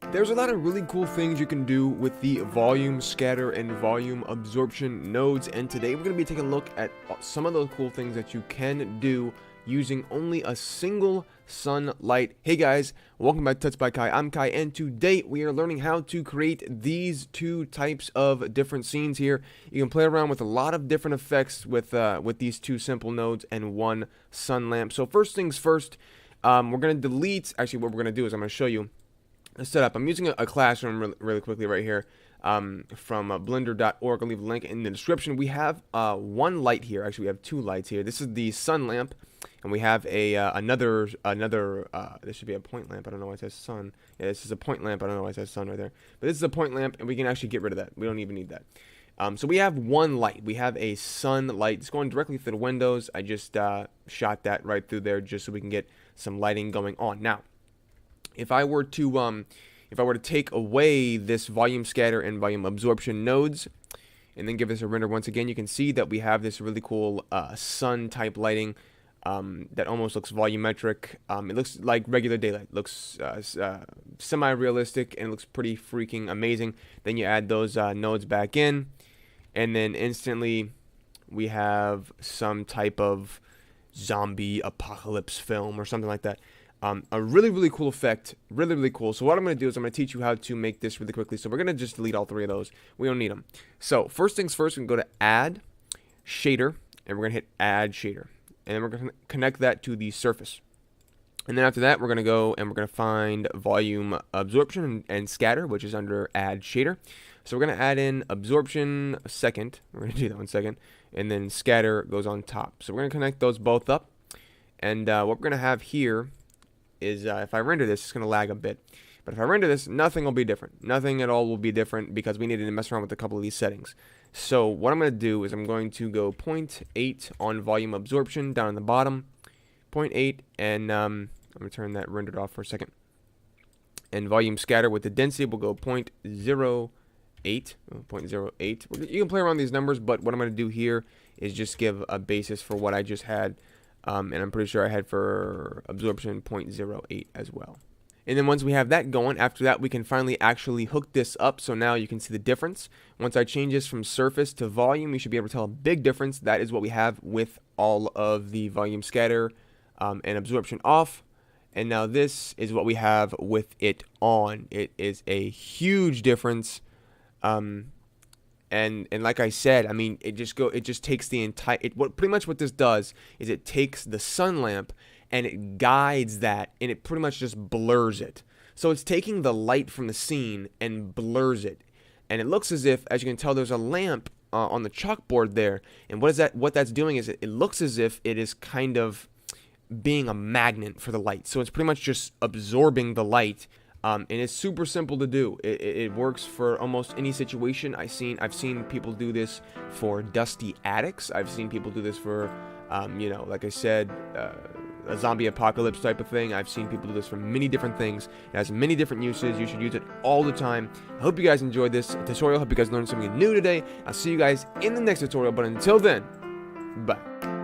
There's a lot of really cool things you can do with the volume scatter and volume absorption nodes, and today we're going to be taking a look at some of those cool things that you can do using only a single sunlight. Hey guys, welcome back to TutsByKai. I'm Kai, and today we are learning how to create these two types of different scenes here. You can play around with a lot of different effects with these two simple nodes and one sun lamp. So first things first, we're going to delete, actually what we're going to do is I'm going to show you a setup. I'm using a classroom really quickly right here from blender.org. I'll leave a link in the description. We have one light here. Actually, we have two lights here. This is the sun lamp, and we have a another this should be a point lamp. I don't know why it says sun. Yeah, this is a point lamp. I don't know why it says sun right there. But this is a point lamp, and we can actually get rid of that. We don't even need that. So we have one light. We have a sun light. It's going directly through the windows. I just shot that right through there just so we can get some lighting going on. Now, if I were to take away this volume scatter and volume absorption nodes, and then give this a render once again, you can see that we have this really cool sun type lighting that almost looks volumetric. It looks like regular daylight. It looks semi-realistic, and it looks pretty freaking amazing. Then you add those nodes back in, and then instantly we have some type of zombie apocalypse film or something like that. A really cool effect, really cool. So what I'm going to do is I'm going to teach you how to make this really quickly. So we're going to just delete all three of those. We don't need them. So first things first, we can go to Add Shader, and we're going to hit Add Shader, and then we're going to connect that to the surface. And then after that, we're going to go and we're going to find Volume Absorption and Scatter, which is under Add Shader. So we're going to add in Absorption second. We're going to do that one second, and then Scatter goes on top. So we're going to connect those both up, and what we're going to have here is if I render this, it's going to lag a bit. But if I render this, nothing will be different. Nothing at all will be different because we needed to mess around with a couple of these settings. So what I'm going to do is I'm going to go 0.8 on volume absorption down on the bottom, 0.8, and I'm going to turn that rendered off for a second. And volume scatter with the density will go 0.08. 0.08. You can play around these numbers, but what I'm going to do here is just give a basis for what I just had. And I'm pretty sure I had for absorption 0.08 as well. And then once we have that going, after that we can finally actually hook this up. So now you can see the difference. Once I change this from surface to volume, you should be able to tell a big difference. That is what we have with all of the volume scatter and absorption off. And now this is what we have with it on. It is a huge difference. And like I said, I mean, it just takes the entire, pretty much what this does is it takes the sun lamp and it guides that, and it pretty much just blurs it. So it's taking the light from the scene and blurs it, and it looks as if, as you can tell, there's a lamp on the chalkboard there. And what that's doing is it looks as if it is kind of being a magnet for the light. So it's pretty much just absorbing the light. And it's super simple to do. It works for almost any situation. I've seen people do this for dusty attics. I've seen people do this for, like I said, a zombie apocalypse type of thing. I've seen people do this for many different things. It has many different uses. You should use it all the time. I hope you guys enjoyed this tutorial. I hope you guys learned something new today. I'll see you guys in the next tutorial. But until then, bye.